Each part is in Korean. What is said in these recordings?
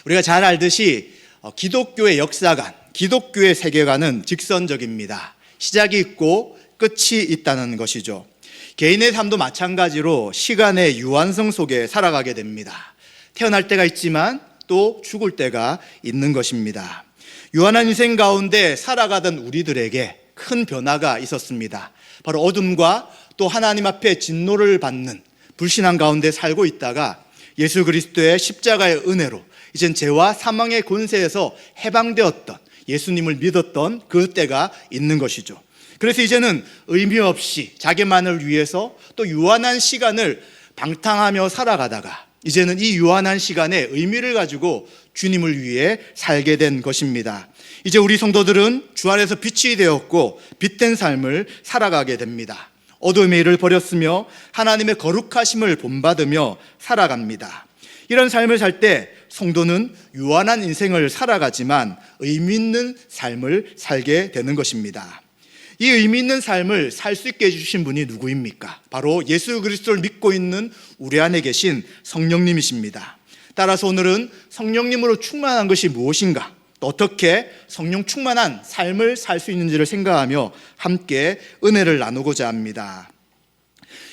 우리가 잘 알듯이 기독교의 역사관, 기독교의 세계관은 직선적입니다. 시작이 있고 끝이 있다는 것이죠. 개인의 삶도 마찬가지로 시간의 유한성 속에 살아가게 됩니다. 태어날 때가 있지만 또 죽을 때가 있는 것입니다. 유한한 인생 가운데 살아가던 우리들에게 큰 변화가 있었습니다. 바로 어둠과 또 하나님 앞에 진노를 받는 불신앙 가운데 살고 있다가 예수 그리스도의 십자가의 은혜로 이젠 죄와 사망의 권세에서 해방되었던, 예수님을 믿었던 그 때가 있는 것이죠. 그래서 이제는 의미 없이 자기만을 위해서 또 유한한 시간을 방탕하며 살아가다가 이제는 이 유한한 시간에 의미를 가지고 주님을 위해 살게 된 것입니다. 이제 우리 성도들은 주 안에서 빛이 되었고 빛된 삶을 살아가게 됩니다. 어둠의 일을 버렸으며 하나님의 거룩하심을 본받으며 살아갑니다. 이런 삶을 살 때 성도는 유한한 인생을 살아가지만 의미 있는 삶을 살게 되는 것입니다. 이 의미 있는 삶을 살 수 있게 해주신 분이 누구입니까? 바로 예수 그리스도를 믿고 있는 우리 안에 계신 성령님이십니다. 따라서 오늘은 성령님으로 충만한 것이 무엇인가, 또 어떻게 성령 충만한 삶을 살 수 있는지를 생각하며 함께 은혜를 나누고자 합니다.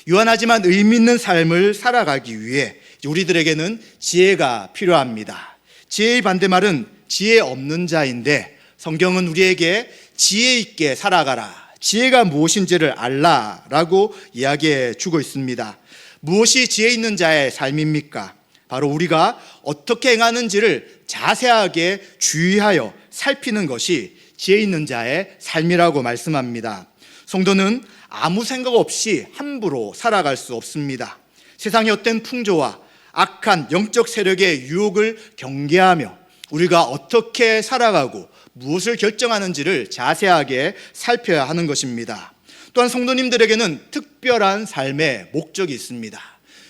유한하지만 의미 있는 삶을 살아가기 위해 우리들에게는 지혜가 필요합니다. 지혜의 반대말은 지혜 없는 자인데, 성경은 우리에게 지혜 있게 살아가라, 지혜가 무엇인지를 알라라고 이야기해 주고 있습니다. 무엇이 지혜 있는 자의 삶입니까? 바로 우리가 어떻게 행하는지를 자세하게 주의하여 살피는 것이 지혜 있는 자의 삶이라고 말씀합니다. 성도는 아무 생각 없이 함부로 살아갈 수 없습니다. 세상의 어떤 풍조와 악한 영적 세력의 유혹을 경계하며 우리가 어떻게 살아가고 무엇을 결정하는지를 자세하게 살펴야 하는 것입니다. 또한 성도님들에게는 특별한 삶의 목적이 있습니다.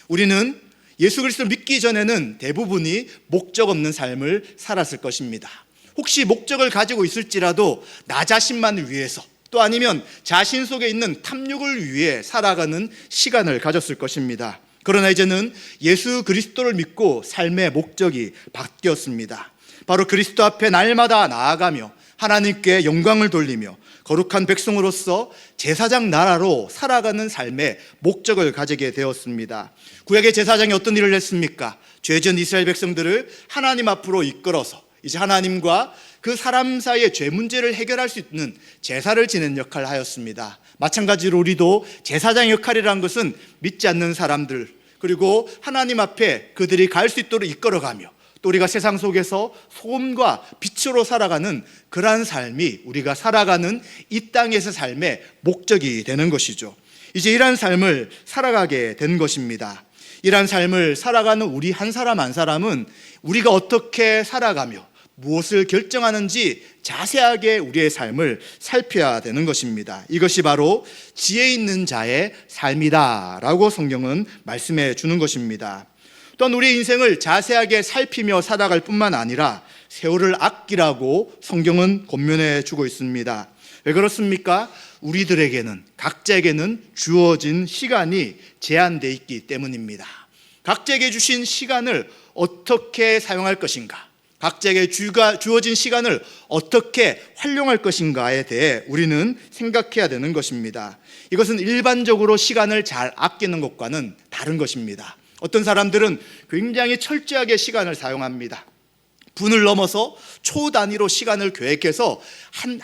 우리는 예수 그리스도를 믿기 전에는 대부분이 목적 없는 삶을 살았을 것입니다. 혹시 목적을 가지고 있을지라도 나 자신만을 위해서, 또 아니면 자신 속에 있는 탐욕을 위해 살아가는 시간을 가졌을 것입니다. 그러나 이제는 예수 그리스도를 믿고 삶의 목적이 바뀌었습니다. 바로 그리스도 앞에 날마다 나아가며 하나님께 영광을 돌리며 거룩한 백성으로서 제사장 나라로 살아가는 삶의 목적을 가지게 되었습니다. 구약의 제사장이 어떤 일을 했습니까? 죄진 이스라엘 백성들을 하나님 앞으로 이끌어서 이제 하나님과 그 사람 사이의 죄 문제를 해결할 수 있는 제사를 지낸 역할을 하였습니다. 마찬가지로 우리도 제사장 역할이라는 것은 믿지 않는 사람들, 그리고 하나님 앞에 그들이 갈 수 있도록 이끌어가며 또 우리가 세상 속에서 소금과 빛으로 살아가는 그러한 삶이 우리가 살아가는 이 땅에서 삶의 목적이 되는 것이죠. 이제 이러한 삶을 살아가게 된 것입니다. 이러한 삶을 살아가는 우리 한 사람 한 사람은 우리가 어떻게 살아가며 무엇을 결정하는지 자세하게 우리의 삶을 살펴야 되는 것입니다. 이것이 바로 지혜 있는 자의 삶이다라고 성경은 말씀해 주는 것입니다. 또한 우리의 인생을 자세하게 살피며 살아갈 뿐만 아니라 세월을 아끼라고 성경은 권면해 주고 있습니다. 왜 그렇습니까? 우리들에게는, 각자에게는 주어진 시간이 제한되어 있기 때문입니다. 각자에게 주신 시간을 어떻게 사용할 것인가, 각자에게 주어진 시간을 어떻게 활용할 것인가에 대해 우리는 생각해야 되는 것입니다. 이것은 일반적으로 시간을 잘 아끼는 것과는 다른 것입니다. 어떤 사람들은 굉장히 철저하게 시간을 사용합니다. 분을 넘어서 초 단위로 시간을 계획해서 한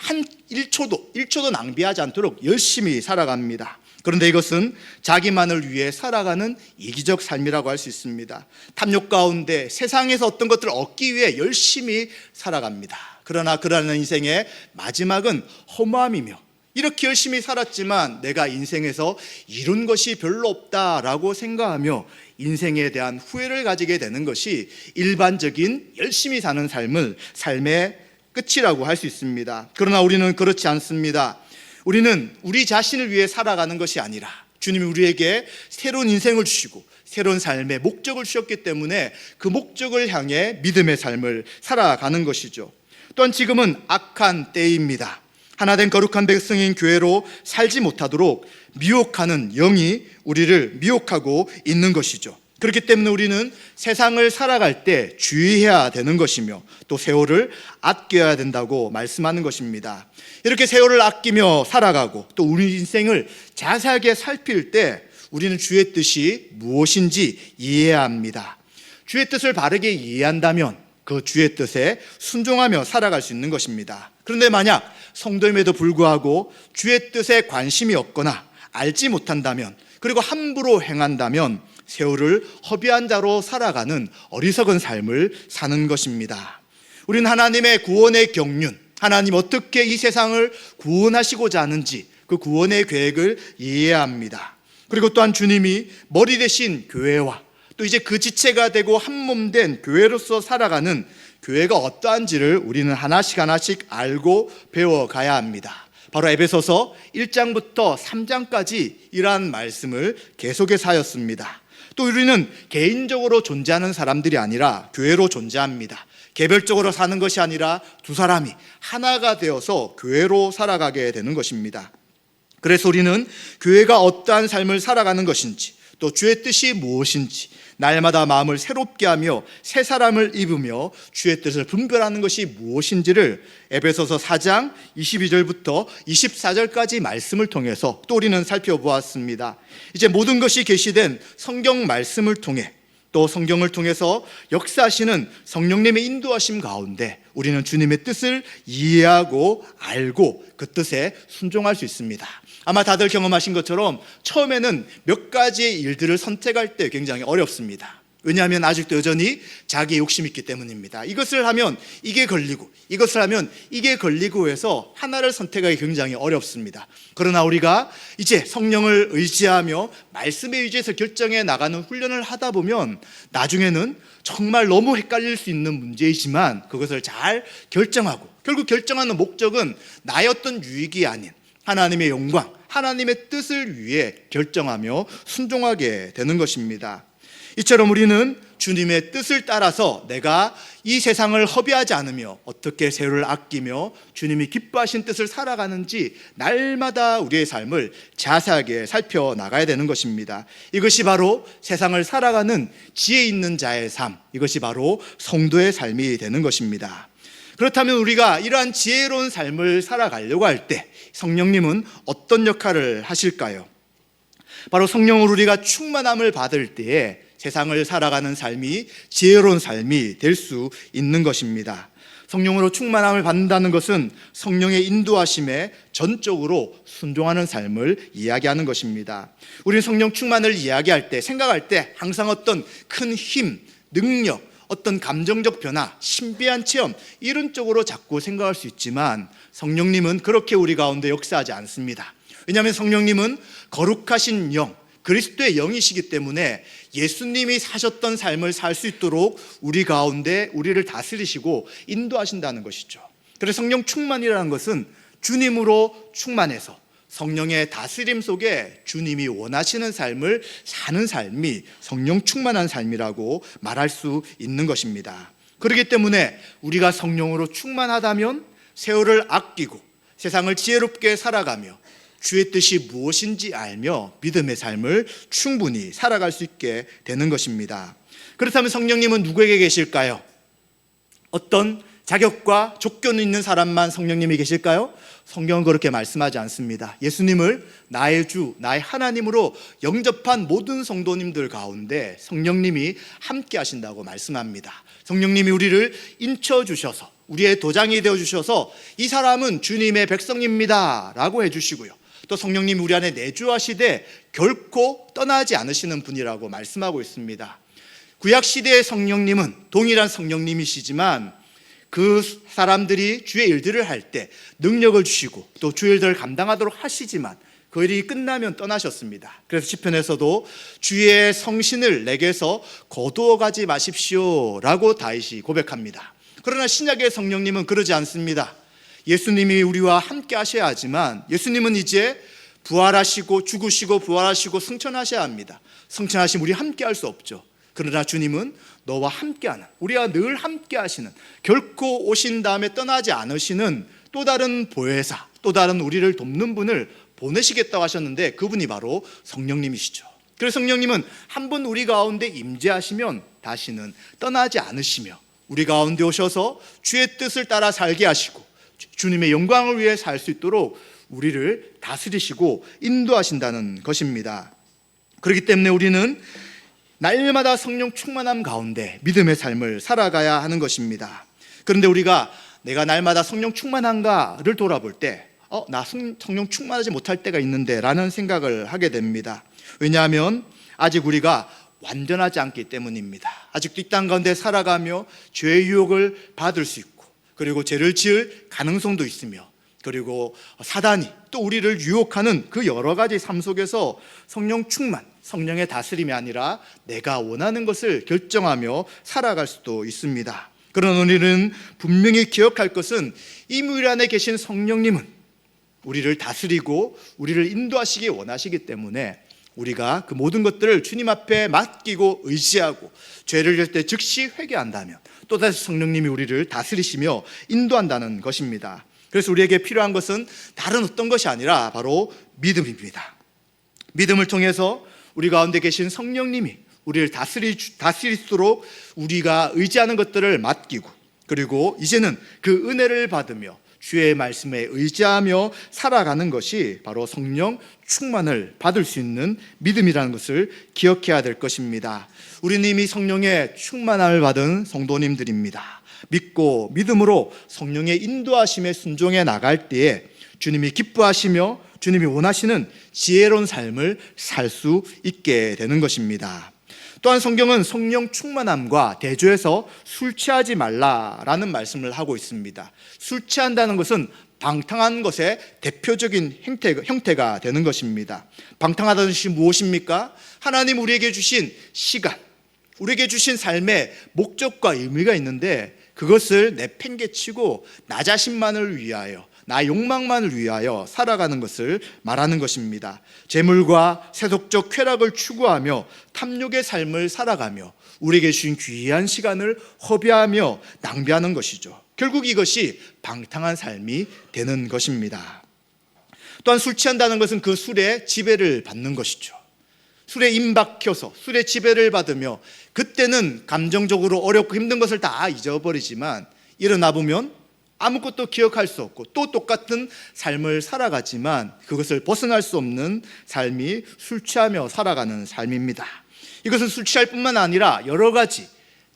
1초도 낭비하지 않도록 열심히 살아갑니다. 그런데 이것은 자기만을 위해 살아가는 이기적 삶이라고 할 수 있습니다. 탐욕 가운데 세상에서 어떤 것들을 얻기 위해 열심히 살아갑니다. 그러나 그러한 인생의 마지막은 허무함이며, 이렇게 열심히 살았지만 내가 인생에서 이룬 것이 별로 없다라고 생각하며 인생에 대한 후회를 가지게 되는 것이 일반적인 열심히 사는 삶의 끝이라고 할 수 있습니다. 그러나 우리는 그렇지 않습니다. 우리는 우리 자신을 위해 살아가는 것이 아니라 주님이 우리에게 새로운 인생을 주시고 새로운 삶의 목적을 주셨기 때문에 그 목적을 향해 믿음의 삶을 살아가는 것이죠. 또한 지금은 악한 때입니다. 하나된 거룩한 백성인 교회로 살지 못하도록 미혹하는 영이 우리를 미혹하고 있는 것이죠. 그렇기 때문에 우리는 세상을 살아갈 때 주의해야 되는 것이며 또 세월을 아껴야 된다고 말씀하는 것입니다. 이렇게 세월을 아끼며 살아가고 또 우리 인생을 자세하게 살필 때 우리는 주의 뜻이 무엇인지 이해해야 합니다. 주의 뜻을 바르게 이해한다면 그 주의 뜻에 순종하며 살아갈 수 있는 것입니다. 그런데 만약 성도임에도 불구하고 주의 뜻에 관심이 없거나 알지 못한다면, 그리고 함부로 행한다면 세월을 허비한 자로 살아가는 어리석은 삶을 사는 것입니다. 우리는 하나님의 구원의 경륜, 하나님 어떻게 이 세상을 구원하시고자 하는지 그 구원의 계획을 이해해야 합니다. 그리고 또한 주님이 머리 대신 교회와 또 이제 그 지체가 되고 한 몸 된 교회로서 살아가는 교회가 어떠한지를 우리는 하나씩 알고 배워가야 합니다. 바로 에베소서 1장부터 3장까지 이러한 말씀을 계속해서 하였습니다. 또 우리는 개인적으로 존재하는 사람들이 아니라 교회로 존재합니다. 개별적으로 사는 것이 아니라 두 사람이 하나가 되어서 교회로 살아가게 되는 것입니다. 그래서 우리는 교회가 어떠한 삶을 살아가는 것인지, 또 주의 뜻이 무엇인지 날마다 마음을 새롭게 하며 새 사람을 입으며 주의 뜻을 분별하는 것이 무엇인지를 에베소서 4장 22절부터 24절까지 말씀을 통해서 또 우리는 살펴보았습니다. 이제 모든 것이 계시된 성경 말씀을 통해 또 성경을 통해서 역사하시는 성령님의 인도하심 가운데 우리는 주님의 뜻을 이해하고 알고 그 뜻에 순종할 수 있습니다. 아마 다들 경험하신 것처럼 처음에는 몇 가지의 일들을 선택할 때 굉장히 어렵습니다. 왜냐하면 아직도 여전히 자기 욕심이 있기 때문입니다. 이것을 하면 이게 걸리고 이것을 하면 이게 걸리고 해서 하나를 선택하기 굉장히 어렵습니다. 그러나 우리가 이제 성령을 의지하며 말씀에 의지해서 결정해 나가는 훈련을 하다 보면 나중에는 정말 너무 헷갈릴 수 있는 문제이지만 그것을 잘 결정하고, 결국 결정하는 목적은 나의 어떤 유익이 아닌 하나님의 영광, 하나님의 뜻을 위해 결정하며 순종하게 되는 것입니다. 이처럼 우리는 주님의 뜻을 따라서 내가 이 세상을 허비하지 않으며 어떻게 세월을 아끼며 주님이 기뻐하신 뜻을 살아가는지 날마다 우리의 삶을 자세하게 살펴나가야 되는 것입니다. 이것이 바로 세상을 살아가는 지혜 있는 자의 삶, 이것이 바로 성도의 삶이 되는 것입니다. 그렇다면 우리가 이러한 지혜로운 삶을 살아가려고 할 때 성령님은 어떤 역할을 하실까요? 바로 성령으로 우리가 충만함을 받을 때에 세상을 살아가는 삶이 지혜로운 삶이 될 수 있는 것입니다. 성령으로 충만함을 받는다는 것은 성령의 인도하심에 전적으로 순종하는 삶을 이야기하는 것입니다. 우리는 성령 충만을 이야기할 때, 생각할 때 항상 어떤 큰 힘, 능력, 어떤 감정적 변화, 신비한 체험 이런 쪽으로 자꾸 생각할 수 있지만 성령님은 그렇게 우리 가운데 역사하지 않습니다. 왜냐하면 성령님은 거룩하신 영, 그리스도의 영이시기 때문에 예수님이 사셨던 삶을 살 수 있도록 우리 가운데 우리를 다스리시고 인도하신다는 것이죠. 그래서 성령 충만이라는 것은 주님으로 충만해서 성령의 다스림 속에 주님이 원하시는 삶을 사는 삶이 성령 충만한 삶이라고 말할 수 있는 것입니다. 그렇기 때문에 우리가 성령으로 충만하다면 세월을 아끼고 세상을 지혜롭게 살아가며 주의 뜻이 무엇인지 알며 믿음의 삶을 충분히 살아갈 수 있게 되는 것입니다. 그렇다면 성령님은 누구에게 계실까요? 어떤 자격과 조건이 있는 사람만 성령님이 계실까요? 성경은 그렇게 말씀하지 않습니다. 예수님을 나의 주, 나의 하나님으로 영접한 모든 성도님들 가운데 성령님이 함께 하신다고 말씀합니다. 성령님이 우리를 인쳐주셔서 우리의 도장이 되어주셔서 이 사람은 주님의 백성입니다 라고 해주시고요, 또 성령님이 우리 안에 내주하시되 결코 떠나지 않으시는 분이라고 말씀하고 있습니다. 구약시대의 성령님은 동일한 성령님이시지만 그 사람들이 주의 일들을 할 때 능력을 주시고 또 주의 일들을 감당하도록 하시지만 그 일이 끝나면 떠나셨습니다. 그래서 시편에서도 주의 성신을 내게서 거두어 가지 마십시오 라고 다윗이 고백합니다. 그러나 신약의 성령님은 그러지 않습니다. 예수님이 우리와 함께 하셔야 하지만 예수님은 이제 부활하시고 죽으시고 부활하시고 승천하셔야 합니다. 승천하시면 우리 함께 할 수 없죠. 그러나 주님은 너와 함께하는, 우리와 늘 함께하시는, 결코 오신 다음에 떠나지 않으시는 또 다른 보혜사, 또 다른 우리를 돕는 분을 보내시겠다고 하셨는데 그분이 바로 성령님이시죠. 그래서 성령님은 한 번 우리 가운데 임재하시면 다시는 떠나지 않으시며 우리 가운데 오셔서 주의 뜻을 따라 살게 하시고 주님의 영광을 위해 살 수 있도록 우리를 다스리시고 인도하신다는 것입니다. 그렇기 때문에 우리는 날마다 성령 충만함 가운데 믿음의 삶을 살아가야 하는 것입니다. 그런데 우리가 내가 날마다 성령 충만한가를 돌아볼 때 나 성령 충만하지 못할 때가 있는데 라는 생각을 하게 됩니다. 왜냐하면 아직 우리가 완전하지 않기 때문입니다. 아직도 이 땅 가운데 살아가며 죄의 유혹을 받을 수 있고 그리고 죄를 지을 가능성도 있으며 그리고 사단이 또 우리를 유혹하는 그 여러 가지 삶 속에서 성령 충만, 성령의 다스림이 아니라 내가 원하는 것을 결정하며 살아갈 수도 있습니다. 그러나 우리는 분명히 기억할 것은 이 물 안에 계신 성령님은 우리를 다스리고 우리를 인도하시기 원하시기 때문에 우리가 그 모든 것들을 주님 앞에 맡기고 의지하고 죄를 지을 때 즉시 회개한다면 또다시 성령님이 우리를 다스리시며 인도한다는 것입니다. 그래서 우리에게 필요한 것은 다른 어떤 것이 아니라 바로 믿음입니다. 믿음을 통해서 우리 가운데 계신 성령님이 우리를 다스리도록 우리가 의지하는 것들을 맡기고 그리고 이제는 그 은혜를 받으며 주의 말씀에 의지하며 살아가는 것이 바로 성령 충만을 받을 수 있는 믿음이라는 것을 기억해야 될 것입니다. 우리는 이미 성령의 충만함을 받은 성도님들입니다. 믿고 믿음으로 성령의 인도하심에 순종해 나갈 때에 주님이 기뻐하시며 주님이 원하시는 지혜로운 삶을 살 수 있게 되는 것입니다. 또한 성경은 성령 충만함과 대조해서 술 취하지 말라라는 말씀을 하고 있습니다. 술 취한다는 것은 방탕한 것의 대표적인 형태가 되는 것입니다. 방탕하다는 것이 무엇입니까? 하나님 우리에게 주신 시간, 우리에게 주신 삶의 목적과 의미가 있는데 그것을 내팽개치고 나 자신만을 위하여 나 욕망만을 위하여 살아가는 것을 말하는 것입니다. 재물과 세속적 쾌락을 추구하며 탐욕의 삶을 살아가며 우리에게 주신 귀한 시간을 허비하며 낭비하는 것이죠. 결국 이것이 방탕한 삶이 되는 것입니다. 또한 술 취한다는 것은 그 술에 지배를 받는 것이죠. 술에 임박혀서 술에 지배를 받으며 그때는 감정적으로 어렵고 힘든 것을 다 잊어버리지만 일어나 보면 아무것도 기억할 수 없고 또 똑같은 삶을 살아가지만 그것을 벗어날 수 없는 삶이 술 취하며 살아가는 삶입니다. 이것은 술 취할 뿐만 아니라 여러 가지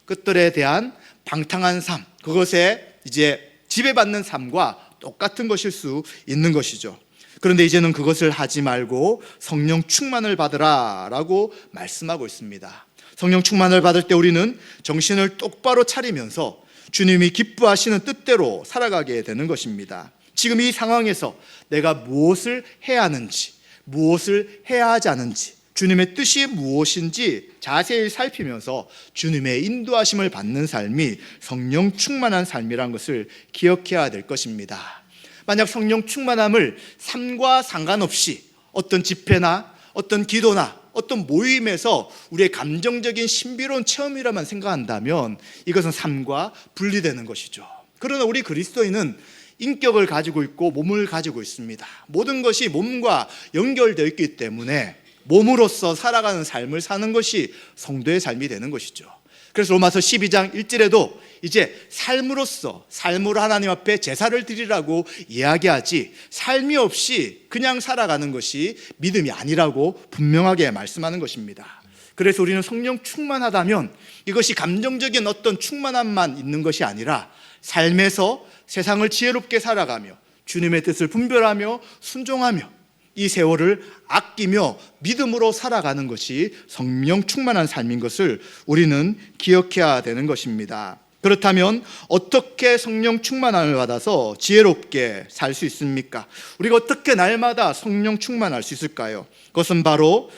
것들에 대한 방탕한 삶, 그것에 이제 지배받는 삶과 똑같은 것일 수 있는 것이죠. 그런데 이제는 그것을 하지 말고 성령 충만을 받으라 라고 말씀하고 있습니다. 성령 충만을 받을 때 우리는 정신을 똑바로 차리면서 주님이 기뻐하시는 뜻대로 살아가게 되는 것입니다. 지금 이 상황에서 내가 무엇을 해야 하는지, 무엇을 해야 하지 않은지, 주님의 뜻이 무엇인지 자세히 살피면서 주님의 인도하심을 받는 삶이 성령 충만한 삶이라는 것을 기억해야 될 것입니다. 만약 성령 충만함을 삶과 상관없이 어떤 집회나 어떤 기도나 어떤 모임에서 우리의 감정적인 신비로운 체험이라만 생각한다면 이것은 삶과 분리되는 것이죠. 그러나 우리 그리스도인은 인격을 가지고 있고 몸을 가지고 있습니다. 모든 것이 몸과 연결되어 있기 때문에 몸으로서 살아가는 삶을 사는 것이 성도의 삶이 되는 것이죠. 그래서 로마서 12장 1절에도 이제 삶으로 하나님 앞에 제사를 드리라고 이야기하지 삶이 없이 그냥 살아가는 것이 믿음이 아니라고 분명하게 말씀하는 것입니다. 그래서 우리는 성령 충만하다면 이것이 감정적인 어떤 충만함만 있는 것이 아니라 삶에서 세상을 지혜롭게 살아가며 주님의 뜻을 분별하며 순종하며 이 세월을 아끼며 믿음으로 살아가는 것이 성령 충만한 삶인 것을 우리는 기억해야 되는 것입니다. 그렇다면 어떻게 성령 충만함을 받아서 지혜롭게 살 수 있습니까? 우리가 어떻게 날마다 성령 충만할 수 있을까요? 그것은 바로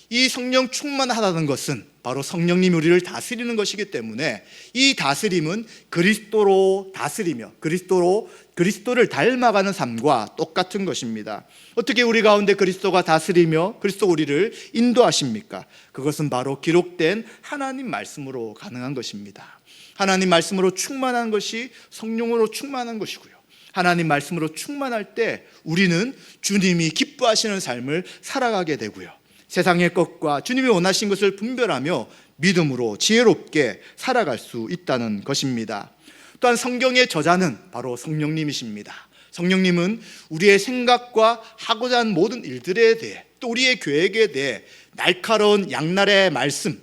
이 성령 충만하다는 것은 바로 성령님이 우리를 다스리는 것이기 때문에 이 다스림은 그리스도로 다스리며 그리스도를 닮아가는 삶과 똑같은 것입니다. 어떻게 우리 가운데 그리스도가 다스리며 그리스도 우리를 인도하십니까? 그것은 바로 기록된 하나님 말씀으로 가능한 것입니다. 하나님 말씀으로 충만한 것이 성령으로 충만한 것이고요. 하나님 말씀으로 충만할 때 우리는 주님이 기뻐하시는 삶을 살아가게 되고요. 세상의 것과 주님이 원하신 것을 분별하며 믿음으로 지혜롭게 살아갈 수 있다는 것입니다. 또한 성경의 저자는 바로 성령님이십니다. 성령님은 우리의 생각과 하고자 하는 모든 일들에 대해, 또 우리의 계획에 대해 날카로운 양날의 말씀,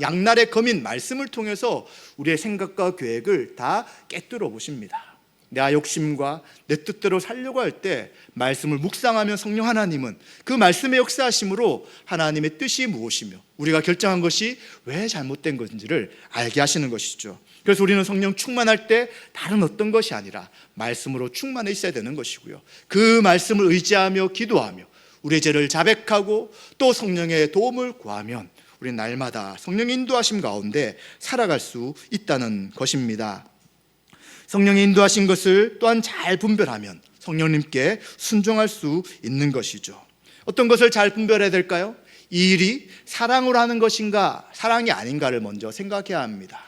양날의 검인 말씀을 통해서 우리의 생각과 계획을 다 깨뜨려 보십니다. 내 욕심과 내 뜻대로 살려고 할 때 말씀을 묵상하면 성령 하나님은 그 말씀의 역사하심으로 하나님의 뜻이 무엇이며 우리가 결정한 것이 왜 잘못된 것인지를 알게 하시는 것이죠. 그래서 우리는 성령 충만할 때 다른 어떤 것이 아니라 말씀으로 충만해 있어야 되는 것이고요, 그 말씀을 의지하며 기도하며 우리의 죄를 자백하고 또 성령의 도움을 구하면 우리는 날마다 성령의 인도하심 가운데 살아갈 수 있다는 것입니다. 성령의 인도하신 것을 또한 잘 분별하면 성령님께 순종할 수 있는 것이죠. 어떤 것을 잘 분별해야 될까요? 이 일이 사랑으로 하는 것인가 사랑이 아닌가를 먼저 생각해야 합니다.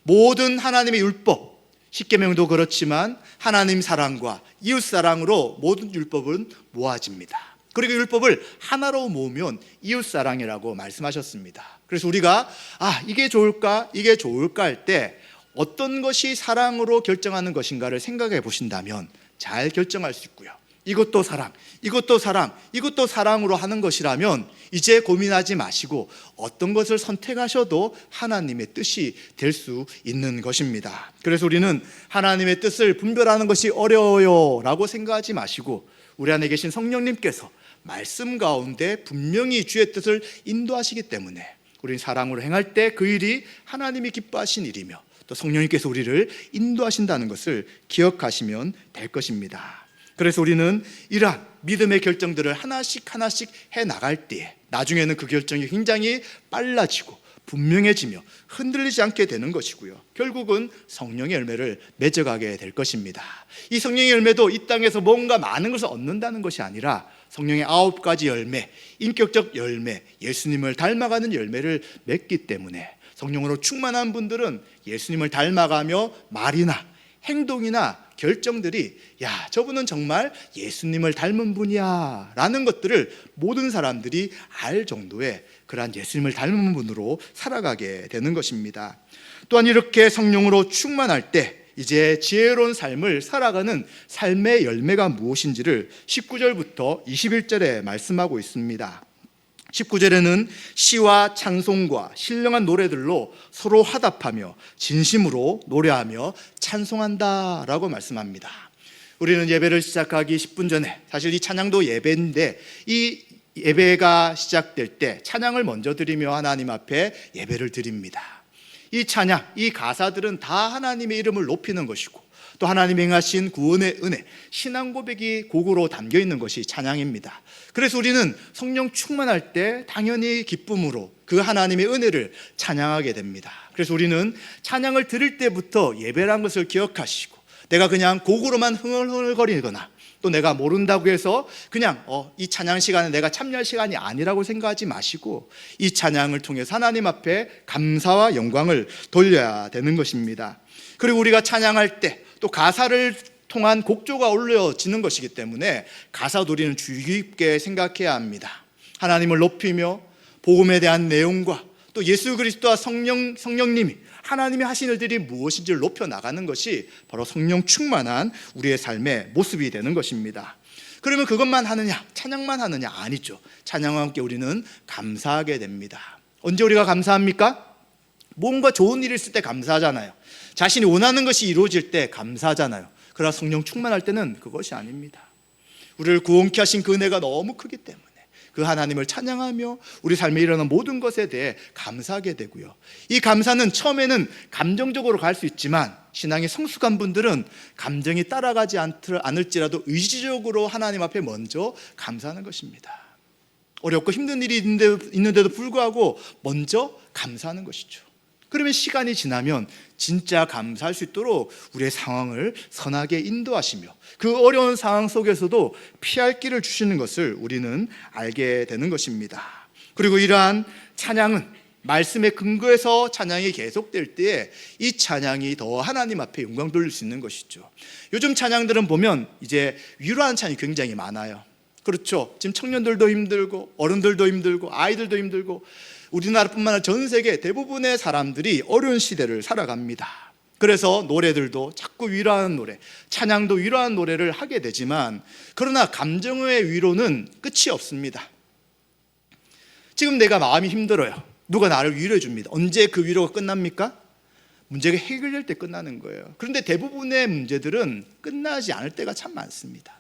모든 하나님의 율법, 십계명도 그렇지만 하나님 사랑과 이웃 사랑으로 모든 율법은 모아집니다. 그리고 율법을 하나로 모으면 이웃 사랑이라고 말씀하셨습니다. 그래서 우리가 이게 좋을까 이게 좋을까 할 때 어떤 것이 사랑으로 결정하는 것인가를 생각해 보신다면 잘 결정할 수 있고요, 이것도 사랑, 이것도 사랑, 이것도 사랑으로 하는 것이라면 이제 고민하지 마시고 어떤 것을 선택하셔도 하나님의 뜻이 될 수 있는 것입니다. 그래서 우리는 하나님의 뜻을 분별하는 것이 어려워요 라고 생각하지 마시고 우리 안에 계신 성령님께서 말씀 가운데 분명히 주의 뜻을 인도하시기 때문에 우리는 사랑으로 행할 때 그 일이 하나님이 기뻐하신 일이며 또 성령님께서 우리를 인도하신다는 것을 기억하시면 될 것입니다. 그래서 우리는 이러한 믿음의 결정들을 하나씩 해나갈 때에 나중에는 그 결정이 굉장히 빨라지고 분명해지며 흔들리지 않게 되는 것이고요, 결국은 성령의 열매를 맺어가게 될 것입니다. 이 성령의 열매도 이 땅에서 뭔가 많은 것을 얻는다는 것이 아니라 성령의 9가지 열매, 인격적 열매, 예수님을 닮아가는 열매를 맺기 때문에 성령으로 충만한 분들은 예수님을 닮아가며 말이나 행동이나 결정들이 저분은 정말 예수님을 닮은 분이야 라는 것들을 모든 사람들이 알 정도의 그러한 예수님을 닮은 분으로 살아가게 되는 것입니다. 또한 이렇게 성령으로 충만할 때 이제 지혜로운 삶을 살아가는 삶의 열매가 무엇인지를 19절부터 21절에 말씀하고 있습니다. 19절에는 시와 찬송과 신령한 노래들로 서로 화답하며 진심으로 노래하며 찬송한다 라고 말씀합니다. 우리는 예배를 시작하기 10분 전에, 사실 이 찬양도 예배인데 이 예배가 시작될 때 찬양을 먼저 드리며 하나님 앞에 예배를 드립니다. 이 찬양, 이 가사들은 다 하나님의 이름을 높이는 것이고 또 하나님이 행하신 구원의 은혜, 신앙 고백이 곡으로 담겨 있는 것이 찬양입니다. 그래서 우리는 성령 충만할 때 당연히 기쁨으로 그 하나님의 은혜를 찬양하게 됩니다. 그래서 우리는 찬양을 들을 때부터 예배란 것을 기억하시고 내가 그냥 곡으로만 흥얼흥얼거리거나 또 내가 모른다고 해서 그냥 이 찬양 시간에 내가 참여할 시간이 아니라고 생각하지 마시고 이 찬양을 통해서 하나님 앞에 감사와 영광을 돌려야 되는 것입니다. 그리고 우리가 찬양할 때 또 가사를 통한 곡조가 올려지는 것이기 때문에 가사도 우리는 주의 깊게 생각해야 합니다. 하나님을 높이며 복음에 대한 내용과 또 예수 그리스도와 성령님이 하나님이 하신 일들이 무엇인지를 높여 나가는 것이 바로 성령 충만한 우리의 삶의 모습이 되는 것입니다. 그러면 그것만 하느냐, 찬양만 하느냐? 아니죠. 찬양과 함께 우리는 감사하게 됩니다. 언제 우리가 감사합니까? 뭔가 좋은 일이 있을 때 감사하잖아요. 자신이 원하는 것이 이루어질 때 감사하잖아요. 그러나 성령 충만할 때는 그것이 아닙니다. 우리를 구원케 하신 그 은혜가 너무 크기 때문에 그 하나님을 찬양하며 우리 삶에 일어나는 모든 것에 대해 감사하게 되고요, 이 감사는 처음에는 감정적으로 갈 수 있지만 신앙이 성숙한 분들은 감정이 따라가지 않을지라도 의지적으로 하나님 앞에 먼저 감사하는 것입니다. 어렵고 힘든 일이 있는데도 불구하고 먼저 감사하는 것이죠. 그러면 시간이 지나면 진짜 감사할 수 있도록 우리의 상황을 선하게 인도하시며 그 어려운 상황 속에서도 피할 길을 주시는 것을 우리는 알게 되는 것입니다. 그리고 이러한 찬양은 말씀의 근거에서 찬양이 계속될 때에 이 찬양이 더 하나님 앞에 영광 돌릴 수 있는 것이죠. 요즘 찬양들은 보면 이제 위로하는 찬양이 굉장히 많아요. 그렇죠. 지금 청년들도 힘들고 어른들도 힘들고 아이들도 힘들고 우리나라뿐만 아니라 전 세계 대부분의 사람들이 어려운 시대를 살아갑니다. 그래서 노래들도 자꾸 위로하는 노래, 찬양도 위로하는 노래를 하게 되지만, 그러나 감정의 위로는 끝이 없습니다. 지금 내가 마음이 힘들어요. 누가 나를 위로해 줍니다. 언제 그 위로가 끝납니까? 문제가 해결될 때 끝나는 거예요. 그런데 대부분의 문제들은 끝나지 않을 때가 참 많습니다.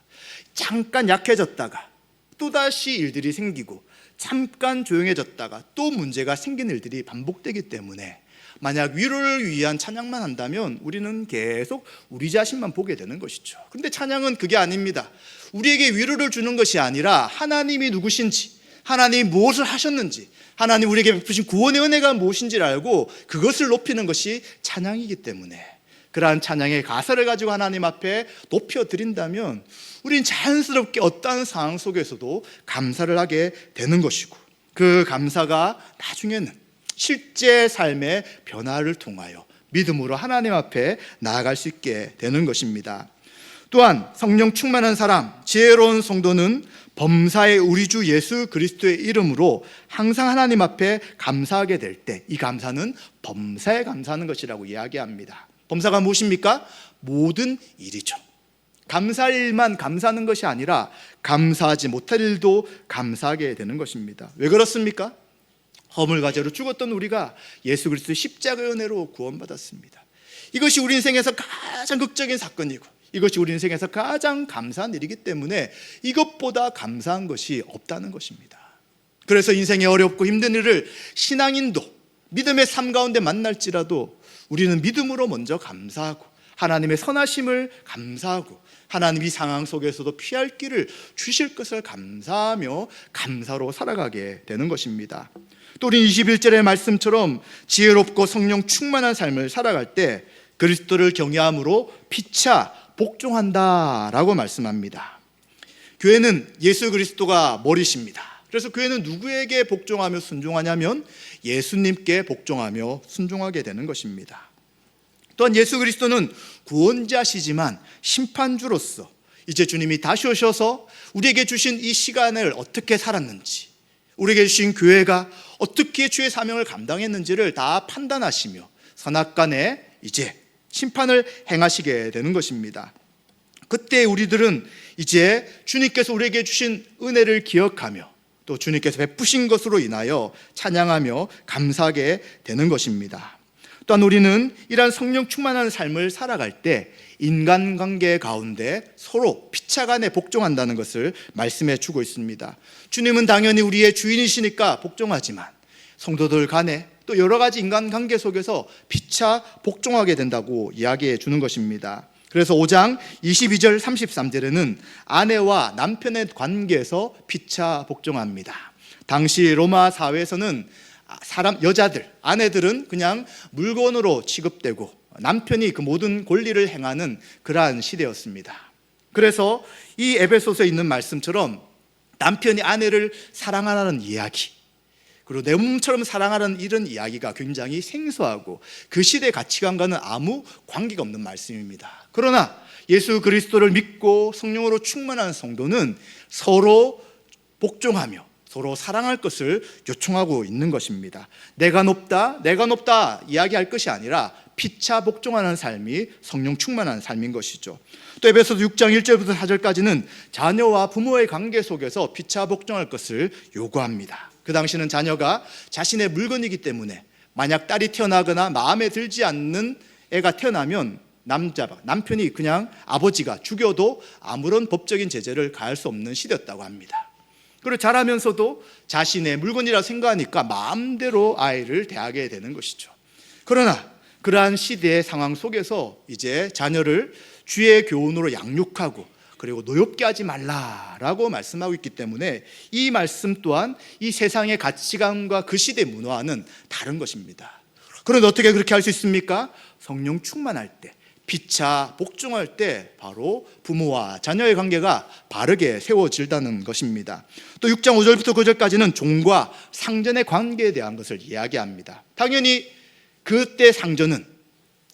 잠깐 약해졌다가 또다시 일들이 생기고, 잠깐 조용해졌다가 또 문제가 생기는 일들이 반복되기 때문에, 만약 위로를 위한 찬양만 한다면 우리는 계속 우리 자신만 보게 되는 것이죠. 그런데 찬양은 그게 아닙니다. 우리에게 위로를 주는 것이 아니라 하나님이 누구신지, 하나님이 무엇을 하셨는지, 하나님 우리에게 베푸신 구원의 은혜가 무엇인지를 알고 그것을 높이는 것이 찬양이기 때문에, 그러한 찬양의 가사를 가지고 하나님 앞에 높여드린다면 우린 자연스럽게 어떠한 상황 속에서도 감사를 하게 되는 것이고, 그 감사가 나중에는 실제 삶의 변화를 통하여 믿음으로 하나님 앞에 나아갈 수 있게 되는 것입니다. 또한 성령 충만한 사람, 지혜로운 성도는 범사의 우리 주 예수 그리스도의 이름으로 항상 하나님 앞에 감사하게 될 때, 이 감사는 범사에 감사하는 것이라고 이야기합니다. 범사가 무엇입니까? 모든 일이죠. 감사할 일만 감사하는 것이 아니라 감사하지 못할 일도 감사하게 되는 것입니다. 왜 그렇습니까? 허물과 죄로 죽었던 우리가 예수 그리스도의 십자가의 은혜로 구원받았습니다. 이것이 우리 인생에서 가장 극적인 사건이고, 이것이 우리 인생에서 가장 감사한 일이기 때문에 이것보다 감사한 것이 없다는 것입니다. 그래서 인생의 어렵고 힘든 일을 신앙인도 믿음의 삶 가운데 만날지라도 우리는 믿음으로 먼저 감사하고, 하나님의 선하심을 감사하고, 하나님이 상황 속에서도 피할 길을 주실 것을 감사하며 감사로 살아가게 되는 것입니다. 또 우리 21절의 말씀처럼 지혜롭고 성령 충만한 삶을 살아갈 때 그리스도를 경외함으로 피차 복종한다라고 말씀합니다. 교회는 예수 그리스도가 머리십니다. 그래서 교회는 누구에게 복종하며 순종하냐면 예수님께 복종하며 순종하게 되는 것입니다. 또한 예수 그리스도는 구원자시지만 심판주로서 이제 주님이 다시 오셔서 우리에게 주신 이 시간을 어떻게 살았는지, 우리에게 주신 교회가 어떻게 주의 사명을 감당했는지를 다 판단하시며 선악간에 이제 심판을 행하시게 되는 것입니다. 그때 우리들은 이제 주님께서 우리에게 주신 은혜를 기억하며 또 주님께서 베푸신 것으로 인하여 찬양하며 감사하게 되는 것입니다. 또한 우리는 이러한 성령 충만한 삶을 살아갈 때 인간관계 가운데 서로 피차간에 복종한다는 것을 말씀해 주고 있습니다. 주님은 당연히 우리의 주인이시니까 복종하지만 성도들 간에 또 여러 가지 인간관계 속에서 피차 복종하게 된다고 이야기해 주는 것입니다. 그래서 5장 22절 33절에는 아내와 남편의 관계에서 피차 복종합니다. 당시 로마 사회에서는 여자들, 아내들은 그냥 물건으로 취급되고 남편이 그 모든 권리를 행하는 그러한 시대였습니다. 그래서 이 에베소서에 있는 말씀처럼 남편이 아내를 사랑하라는 이야기, 그리고 내 몸처럼 사랑하라는 이런 이야기가 굉장히 생소하고 그 시대 가치관과는 아무 관계가 없는 말씀입니다. 그러나 예수 그리스도를 믿고 성령으로 충만한 성도는 서로 복종하며 서로 사랑할 것을 요청하고 있는 것입니다. 내가 높다 이야기할 것이 아니라 피차 복종하는 삶이 성령 충만한 삶인 것이죠. 또 에베소서 6장 1절부터 4절까지는 자녀와 부모의 관계 속에서 피차 복종할 것을 요구합니다. 그 당시는 자녀가 자신의 물건이기 때문에 만약 딸이 태어나거나 마음에 들지 않는 애가 태어나면 남편이 그냥 아버지가 죽여도 아무런 법적인 제재를 가할 수 없는 시대였다고 합니다. 그리고 자라면서도 자신의 물건이라 생각하니까 마음대로 아이를 대하게 되는 것이죠. 그러나 그러한 시대의 상황 속에서 이제 자녀를 주의 교훈으로 양육하고 그리고 노엽게 하지 말라라고 말씀하고 있기 때문에 이 말씀 또한 이 세상의 가치관과 그 시대의 문화와는 다른 것입니다. 그런데 어떻게 그렇게 할 수 있습니까? 성령 충만할 때, 피차 복종할 때 바로 부모와 자녀의 관계가 바르게 세워질다는 것입니다. 또 6장 5절부터 9절까지는 종과 상전의 관계에 대한 것을 이야기합니다. 당연히 그때 상전은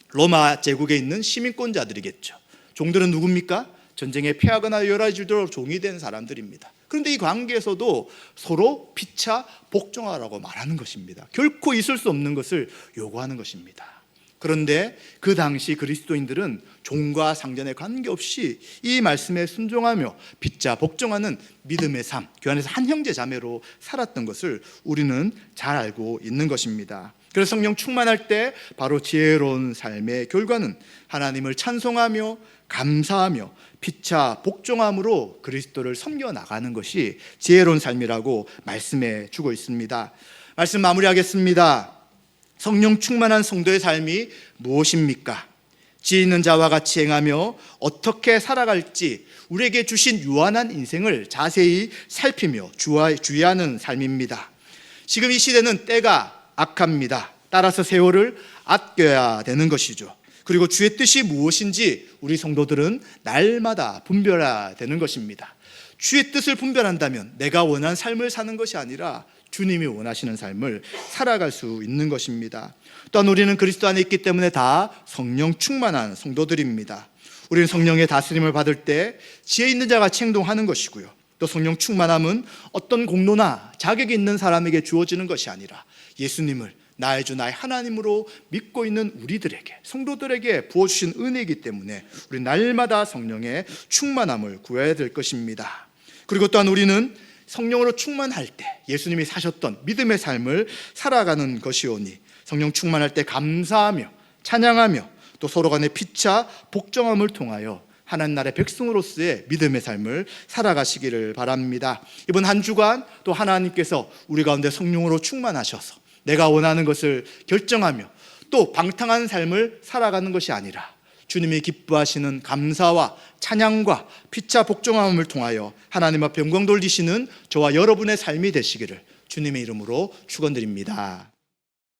로마 제국에 있는 시민권자들이겠죠. 종들은 누굽니까? 전쟁에 패하거나 여러 가지 일로 종이 된 사람들입니다. 그런데 이 관계에서도 서로 피차 복종하라고 말하는 것입니다. 결코 있을 수 없는 것을 요구하는 것입니다. 그런데 그 당시 그리스도인들은 종과 상전에 관계없이 이 말씀에 순종하며 피차 복종하는 믿음의 삶, 그 안에서 한 형제 자매로 살았던 것을 우리는 잘 알고 있는 것입니다. 그래서 성령 충만할 때 바로 지혜로운 삶의 결과는 하나님을 찬송하며 감사하며 피차 복종함으로 그리스도를 섬겨 나가는 것이 지혜로운 삶이라고 말씀해 주고 있습니다. 말씀 마무리하겠습니다. 성령 충만한 성도의 삶이 무엇입니까? 지혜 있는 자와 같이 행하며 어떻게 살아갈지 우리에게 주신 유한한 인생을 자세히 살피며 주의하는 삶입니다. 지금 이 시대는 때가 악합니다. 따라서 세월을 아껴야 되는 것이죠. 그리고 주의 뜻이 무엇인지 우리 성도들은 날마다 분별해야 되는 것입니다. 주의 뜻을 분별한다면 내가 원하는 삶을 사는 것이 아니라 주님이 원하시는 삶을 살아갈 수 있는 것입니다. 또한 우리는 그리스도 안에 있기 때문에 다 성령 충만한 성도들입니다. 우리는 성령의 다스림을 받을 때 지혜 있는 자같이 행동하는 것이고요. 또 성령 충만함은 어떤 공로나 자격이 있는 사람에게 주어지는 것이 아니라 예수님을 나의 주 나의 하나님으로 믿고 있는 우리들에게, 성도들에게 부어주신 은혜이기 때문에 우리 날마다 성령의 충만함을 구해야 될 것입니다. 그리고 또한 우리는 성령으로 충만할 때 예수님이 사셨던 믿음의 삶을 살아가는 것이오니 성령 충만할 때 감사하며 찬양하며 또 서로 간의 피차 복종함을 통하여 하나님 나라의 백성으로서의 믿음의 삶을 살아가시기를 바랍니다. 이번 한 주간 또 하나님께서 우리 가운데 성령으로 충만하셔서 내가 원하는 것을 결정하며 또 방탕한 삶을 살아가는 것이 아니라 주님이 기뻐하시는 감사와 찬양과 피차 복종함을 통하여 하나님 앞에 영광 돌리시는 저와 여러분의 삶이 되시기를 주님의 이름으로 축원드립니다.